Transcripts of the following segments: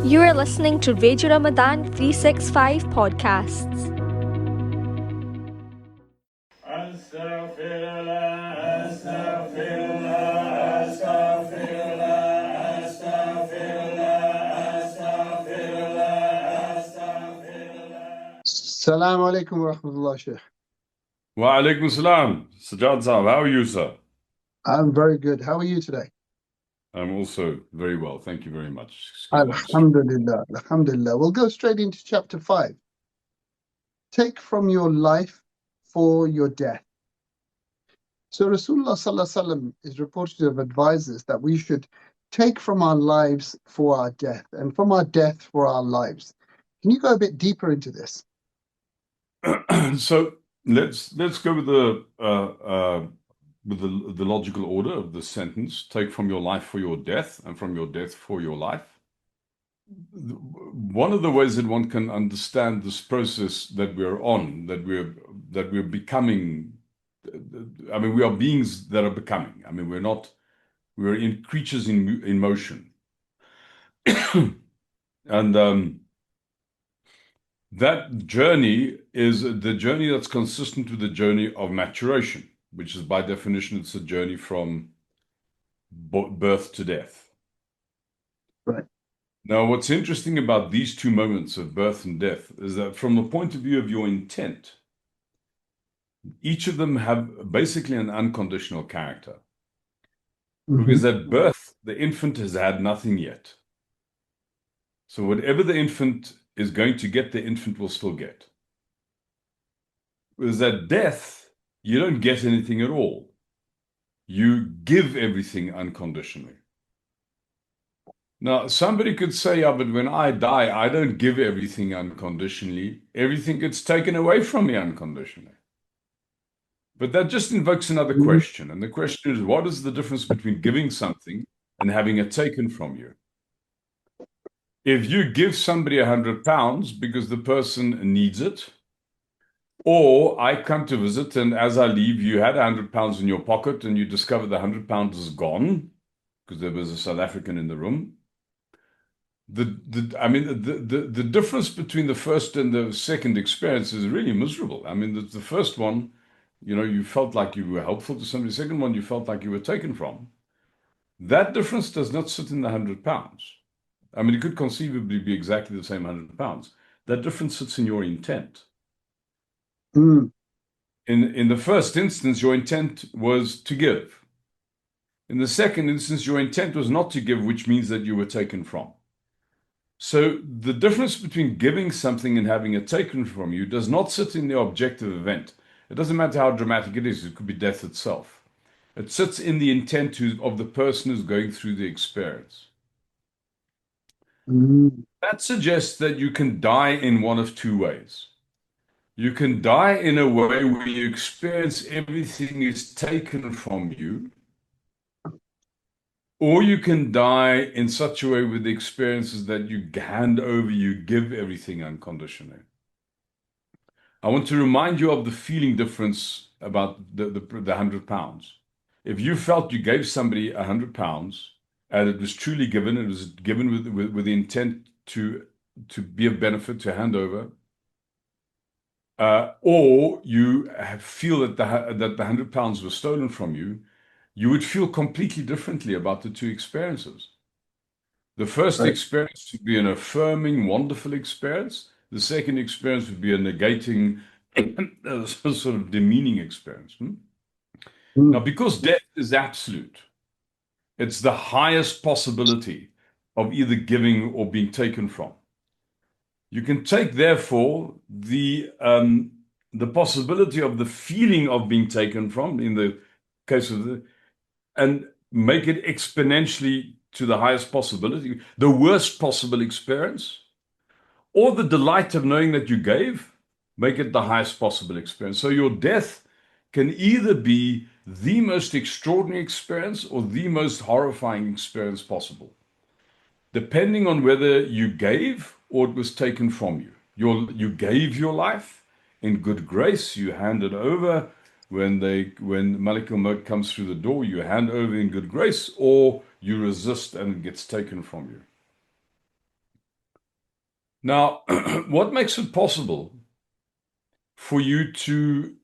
You are listening to Radio Ramadan 365 podcasts. Assalamu alaikum wa rahmatullah, Sheikh. Wa alaikum salam. Sajjad Sahab, how are you, sir? I'm very good. How are you today? I'm also very well. Thank you very much. Excuse my extreme. Alhamdulillah, alhamdulillah. We'll go straight into chapter 5. Take from your life for your death. So Rasulullah sallallahu alaihi wasallam is reported to have advised us that we should take from our lives for our death and from our death for our lives. Can you go a bit deeper into this? So let's go with the logical order of the sentence. Take from your life for your death, and from your death for your life. One of the ways that one can understand this process that we're on, that we're becoming. I mean, we are beings that are becoming. I mean, we're in creatures in motion, and that journey is the journey that's consistent with the journey of maturation, which is by definition, it's a journey from birth to death. Right. Now, what's interesting about these two moments of birth and death is that from the point of view of your intent, each of them have basically an unconditional character. Because at birth, the infant has had nothing yet. So whatever the infant is going to get, the infant will still get. Whereas at death, you don't get anything at all. You give everything unconditionally. Now, somebody could say, yeah, but when I die, I don't give everything unconditionally. Everything gets taken away from me unconditionally. But that just invokes another question. And the question is, what is the difference between giving something and having it taken from you? If you give somebody £100 because the person needs it, or I come to visit and as I leave, you had £100 in your pocket and you discover the £100 is gone because there was a South African in the room. The difference between the first and the second experience is really miserable. I mean, the first one, you felt like you were helpful to somebody. The second one, you felt like you were taken from. That difference does not sit in the £100. I mean, it could conceivably be exactly the same £100. That difference sits in your intent. In the first instance, your intent was to give. In the second instance, your intent was not to give, which means that you were taken from. So the difference between giving something and having it taken from you does not sit in the objective event. It doesn't matter how dramatic it is. It could be death itself. It sits in the intent of the person who's going through the experience. That suggests that you can die in one of two ways. You can die in a way where you experience everything is taken from you, or you can die in such a way with the experiences that you hand over, you give everything unconditionally. I want to remind you of the feeling difference about the £100. If you felt you gave somebody £100 and it was truly given, it was given with the intent to be of benefit, to hand over, or you feel that the £100 was stolen from you, you would feel completely differently about the two experiences. The first experience would be an affirming, wonderful experience. The second experience would be a negating, sort of demeaning experience. Now, because death is absolute, it's the highest possibility of either giving or being taken from. You can take, therefore, the possibility of the feeling of being taken from, in the case of and make it exponentially to the highest possibility, the worst possible experience, or the delight of knowing that you gave, make it the highest possible experience. So your death can either be the most extraordinary experience or the most horrifying experience possible, depending on whether you gave or it was taken from you. You gave your life in good grace, you handed over. When Malik al-Maut comes through the door, you hand over in good grace, or you resist and it gets taken from you. Now, what makes it possible for you to,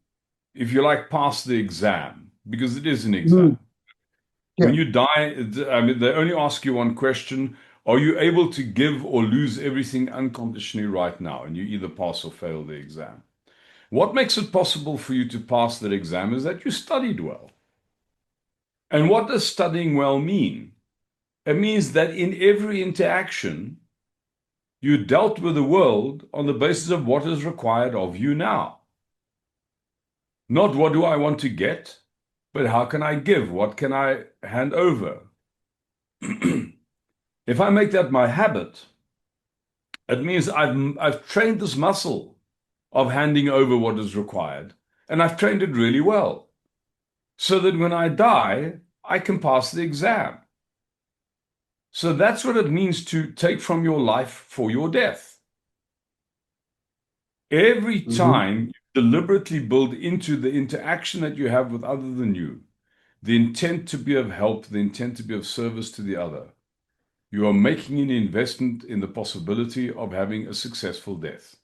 if you like, pass the exam? Because it is an exam. Yeah. When you die, I mean, they only ask you one question. Are you able to give or lose everything unconditionally right now? And you either pass or fail the exam. What makes it possible for you to pass that exam is that you studied well. And what does studying well mean? It means that in every interaction, you dealt with the world on the basis of what is required of you now. Not what do I want to get, but how can I give? What can I hand over? If I make that my habit, it means I've trained this muscle of handing over what is required, and I've trained it really well, so that when I die, I can pass the exam. So that's what it means to take from your life for your death. Every time you deliberately build into the interaction that you have with other than you, the intent to be of help, the intent to be of service to the other, you are making an investment in the possibility of having a successful death.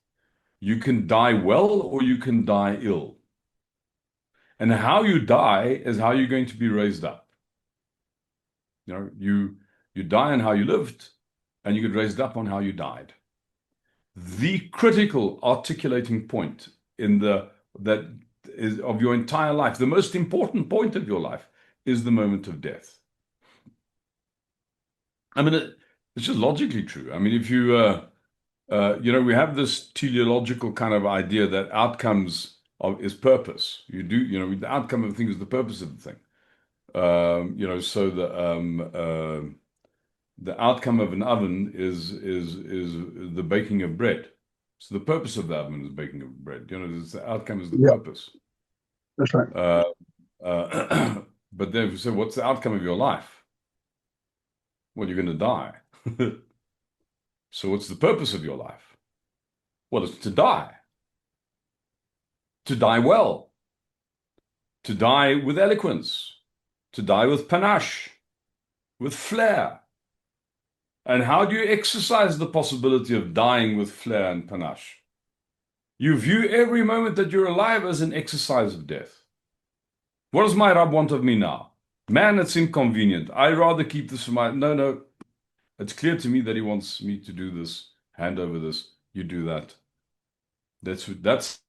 You can die well or you can die ill. And how you die is how you're going to be raised up. You know, you die on how you lived, and you get raised up on how you died. The critical articulating point that is of your entire life, the most important point of your life, is the moment of death. I mean, it's just logically true. I mean, if you we have this teleological kind of idea that outcomes is purpose. The outcome of the thing is the purpose of the thing. So the outcome of an oven is the baking of bread. So the purpose of the oven is baking of bread. The outcome is the purpose. That's right. But then, so what's the outcome of your life? Well, you're going to die. So what's the purpose of your life? Well, it's to die. To die well. To die with eloquence. To die with panache. With flair. And how do you exercise the possibility of dying with flair and panache? You view every moment that you're alive as an exercise of death. What does my Rab want of me now? Man, it's inconvenient. I'd rather keep this for my... No. It's clear to me that he wants me to do this, hand over this, you do that. That's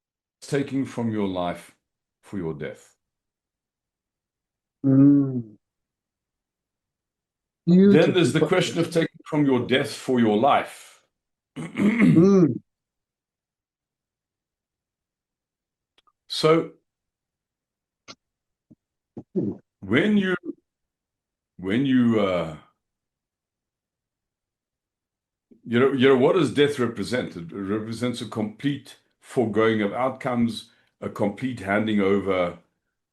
taking from your life for your death. Beautiful. Then there's the question of taking from your death for your life. So when you what does death represent? It represents a complete foregoing of outcomes, a complete handing over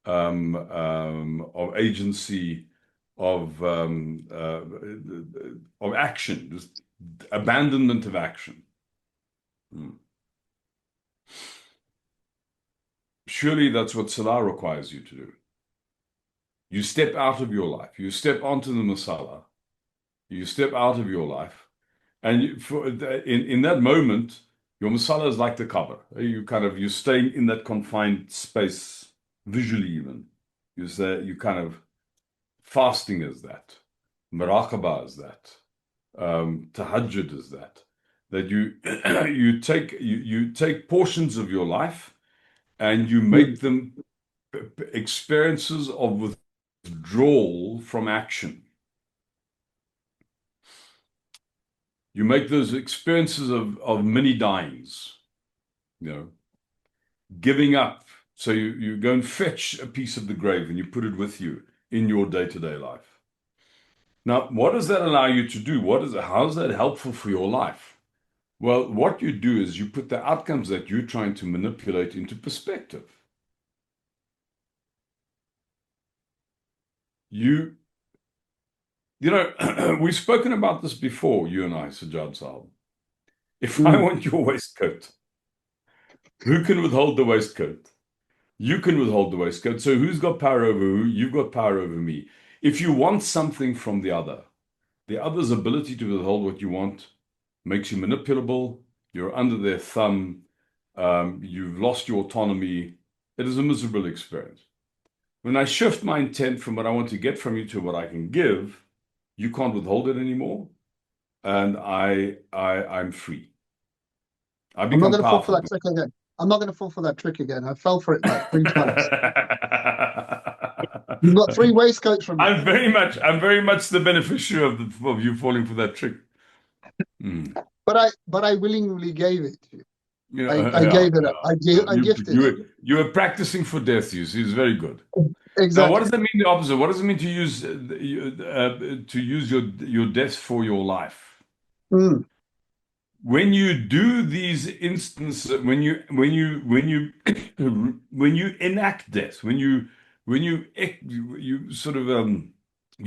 of agency, of action, just abandonment of action. Surely that's what Salah requires you to do. You step out of your life. You step onto the Masala. You step out of your life. And in that moment, your Masala is like the cover. You're staying in that confined space, visually even. You kind of, fasting is that. Muraqabah is that. Tahajjud is that. That you take portions of your life and you make them experiences of withdrawal from action. You make those experiences of mini dyings, giving up. So you go and fetch a piece of the grave and you put it with you in your day-to-day life. Now, what does that allow you to do? How is that helpful for your life? Well, what you do is you put the outcomes that you're trying to manipulate into perspective. We've spoken about this before, you and I, Sajjad Sahib. If I want your waistcoat, who can withhold the waistcoat? You can withhold the waistcoat. So who's got power over who? You've got power over me. If you want something from the other's ability to withhold what you want makes you manipulable, You're under their thumb. You've lost your autonomy. It is a miserable experience. When I shift my intent from what I want to get from you to what I can give, you can't withhold it anymore, and I'm free. I I'm not become going to fall for powerful. that trick again. I'm not going to fall for that trick again. I fell for it like 3 times. You've got 3 waistcoats from me. I'm very much the beneficiary of you falling for that trick. Mm. But I willingly gave it to you. You I know, yeah, gave it up. I gifted it. you were practicing for death. You see, it's very good. Now, what Exactly. does that mean? The opposite. What does it mean to use your death for your life? Mm, When you do these instances, when you when you enact death, you sort of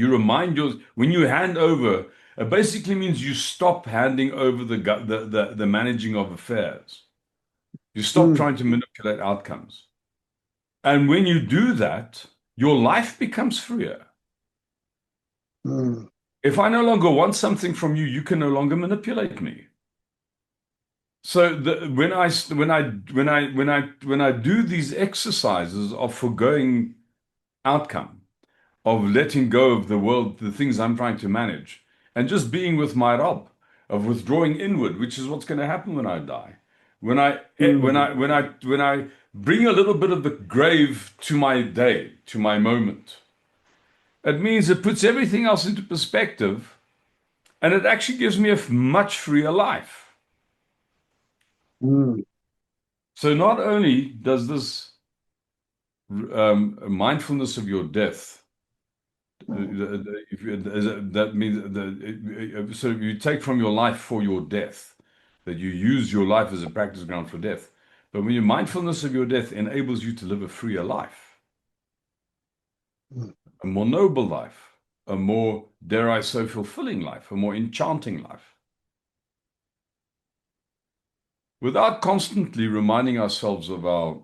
you remind yours when you hand over. It basically means you stop handing over the managing of affairs. You stop mm, trying to manipulate outcomes. And when you do that, your life becomes freer. mm, If I no longer want something from you, you can no longer manipulate me. So when I do these exercises of forgoing outcome, of letting go of the world, the things I'm trying to manage, and just being with my Rob, of withdrawing inward, which is what's going to happen when I die. mm, When I bring a little bit of the grave to my day, to my moment, it means it puts everything else into perspective, and it actually gives me a much freer life. mm, So not only does this mindfulness of your death, that means that so you take from your life for your death, that you use your life as a practice ground for death. But when your mindfulness of your death enables you to live a freer life, mm. a more noble life, a more, dare I say, fulfilling life, a more enchanting life. Without constantly reminding ourselves of our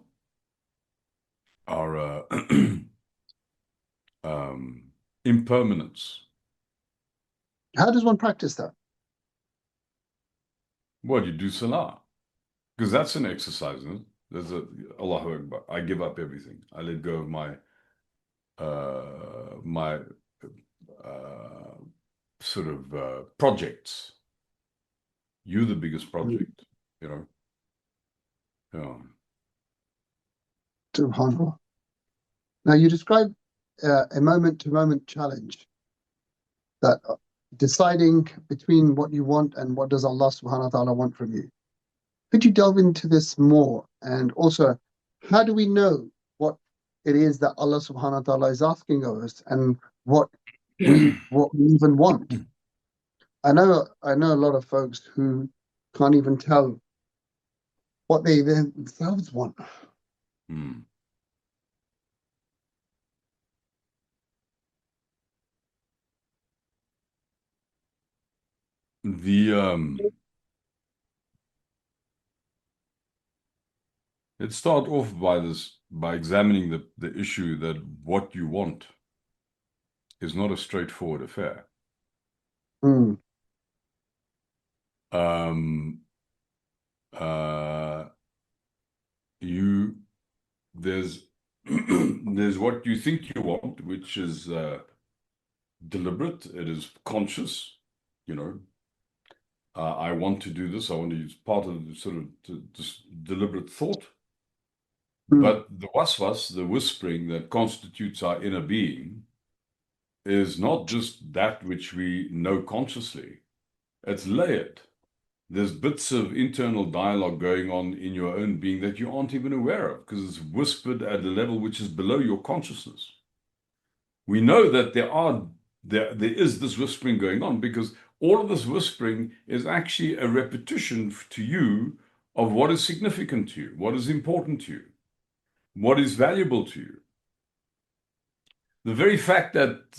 impermanence. How does one practice that? Well, you do salah, because that's an exercise, isn't it? There's Allahu Akbar. I give up everything. I let go of my sort of projects. You're the biggest project, you know. Yeah. Subhanallah. Now, you describe a moment-to-moment challenge, that deciding between what you want and what does Allah subhanahu wa ta'ala want from you. Could you delve into this more? And also, how do we know what it is that Allah subhanahu wa ta'ala is asking of us and what we even want? I know a lot of folks who can't even tell what they themselves want. Hmm. Let's start off by examining the issue that what you want is not a straightforward affair. Mm, Um, there's there's what you think you want, which is deliberate. It is conscious. You know, I want to do this. I want to use part of the sort of this deliberate thought. mm, But the waswas, the whispering that constitutes our inner being, is not just that which we know consciously. It's layered. There's bits of internal dialogue going on in your own being that you aren't even aware of, because it's whispered at a level which is below your consciousness. We know that there is this whispering going on, because all of this whispering is actually a repetition to you of what is significant to you, what is important to you, what is valuable to you. The very fact that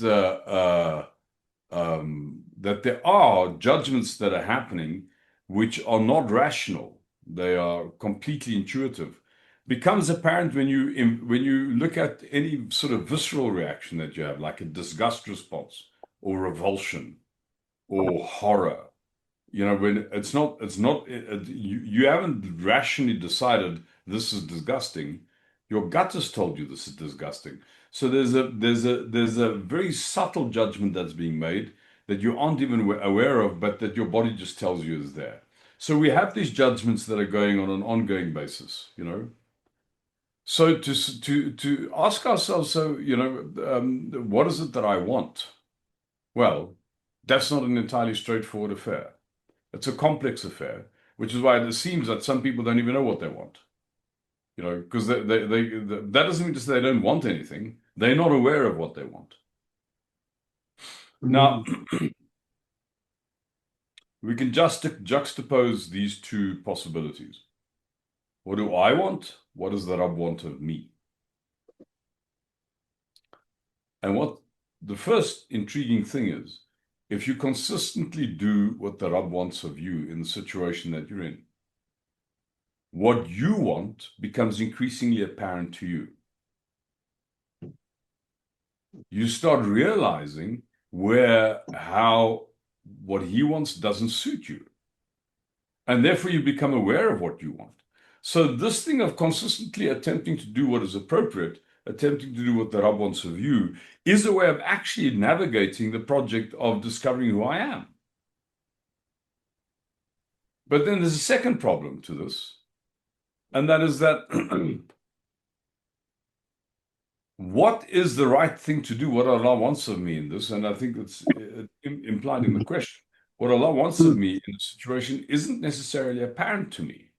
that there are judgments that are happening which are not rational, they are completely intuitive, becomes apparent when you look at any sort of visceral reaction that you have, like a disgust response or revulsion or horror. when you haven't rationally decided this is disgusting. Your gut has told you this is disgusting. So there's a very subtle judgment that's being made that you aren't even aware of, but that your body just tells you is there. So we have these judgments that are going on an ongoing basis, So to ask ourselves, what is it that I want? Well, that's not an entirely straightforward affair. It's a complex affair, which is why it seems that some people don't even know what they want. Because that doesn't mean to say they don't want anything. They're not aware of what they want. Now, we can just juxtapose these two possibilities. What do I want? What does the Rab want of me? And what the first intriguing thing is, if you consistently do what the Rab wants of you in the situation that you're in, what you want becomes increasingly apparent to you. You start realizing how what he wants doesn't suit you. And therefore you become aware of what you want. So this thing of consistently attempting to do what is appropriate, attempting to do what the Rab wants of you, is a way of actually navigating the project of discovering who I am. But then there's a second problem to this, and that is that what is the right thing to do? What Allah wants of me in this, and I think it's implied in the question. What Allah wants of me in the situation isn't necessarily apparent to me.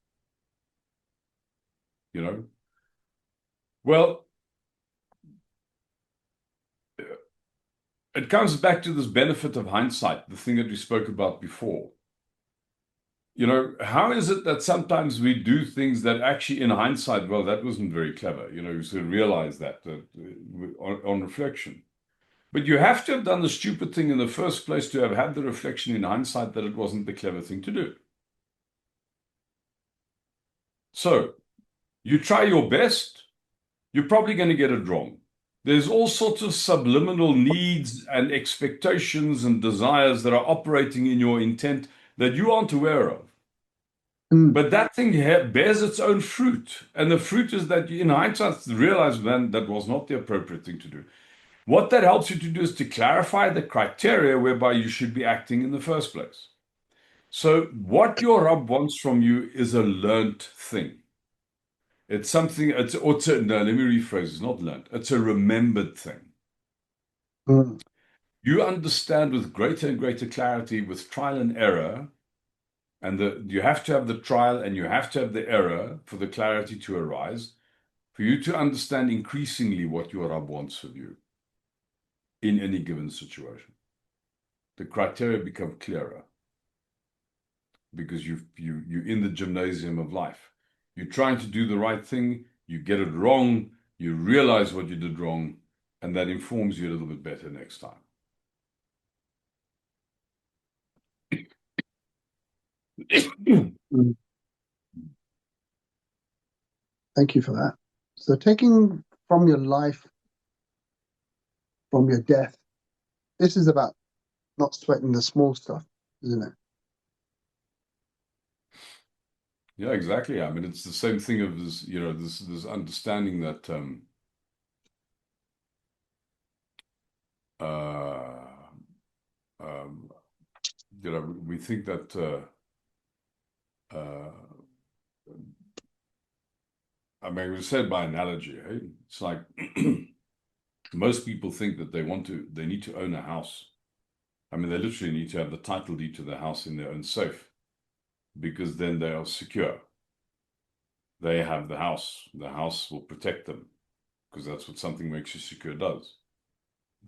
Well, it comes back to this benefit of hindsight, the thing that we spoke about before. How is it that sometimes we do things that actually in hindsight, well, that wasn't very clever. You sort of realize that on reflection. But you have to have done the stupid thing in the first place to have had the reflection in hindsight that it wasn't the clever thing to do. So you try your best, you're probably going to get it wrong. There's all sorts of subliminal needs and expectations and desires that are operating in your intent that you aren't aware of. But that thing bears its own fruit. And the fruit is that you, in hindsight, realize then that was not the appropriate thing to do. What that helps you to do is to clarify the criteria whereby you should be acting in the first place. So what your Rabb wants from you is a learnt thing. It's something, no, let me rephrase, it's not learnt. It's a remembered thing. You understand with greater and greater clarity with trial and error, and you have to have the trial and you have to have the error for the clarity to arise, for you to understand increasingly what your Rabb wants of you in any given situation. The criteria become clearer because you're in the gymnasium of life. You're trying to do the right thing, you get it wrong, you realize what you did wrong, and that informs you a little bit better next time. Thank you for that. So taking from your life, from your death, this is about not sweating the small stuff, isn't it? Yeah, exactly. I mean, it's the same thing of this, this understanding that we think that I mean, it was said by analogy, eh? It's like most people think that they need to own a house. I mean, they literally need to have the title deed to the house in their own safe, because then they are secure. They have the house. The house will protect them, because that's what something makes you secure does.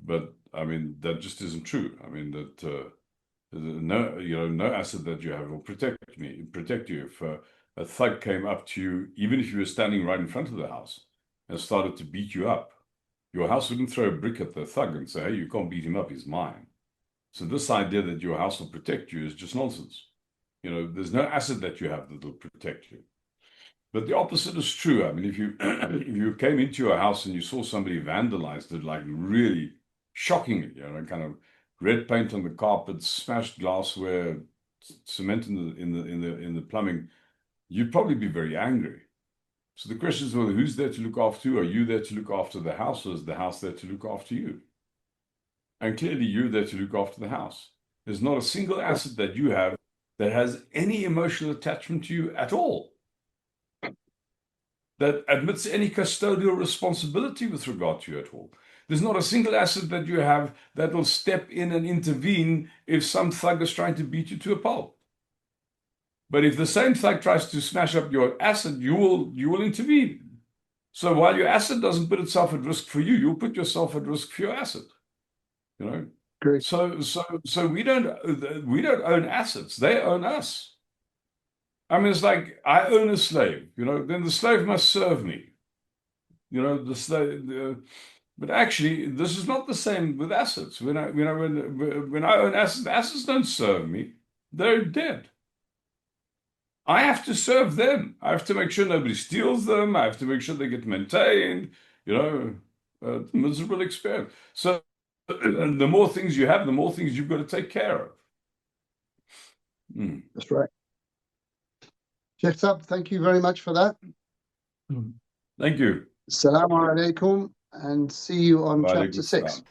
But I mean, that just isn't true. I mean, that no asset that you have will protect you. If a thug came up to you, even if you were standing right in front of the house, and started to beat you up, your house wouldn't throw a brick at the thug and say, "Hey, you can't beat him up, he's mine." So this idea that your house will protect you is just nonsense. There's no asset that you have that will protect you. But the opposite is true. I mean, if you if you came into your house and you saw somebody vandalized it, like really shockingly, kind of red paint on the carpet, smashed glassware, cement in the plumbing, you'd probably be very angry. So the question is, well, who's there to look after you? Are you there to look after the house, or is the house there to look after you? And clearly you're there to look after the house. There's not a single asset that you have that has any emotional attachment to you at all, that admits any custodial responsibility with regard to you at all. There's not a single asset that you have that will step in and intervene if some thug is trying to beat you to a pulp. But if the same thug tries to smash up your asset, you will intervene. So while your asset doesn't put itself at risk for you, you'll put yourself at risk for your asset. You know? Great. So we don't own assets. They own us. I mean, it's like I own a slave, you know, then the slave must serve me. You know, the slave. But actually, this is not the same with assets. When I own assets, the assets don't serve me. They're dead. I have to serve them. I have to make sure nobody steals them. I have to make sure they get maintained. You know, miserable experience. So the more things you have, the more things you've got to take care of. That's right. Sheikh Sab, thank you very much for that. Thank you. Assalamu alaikum, and see you on chapter 6.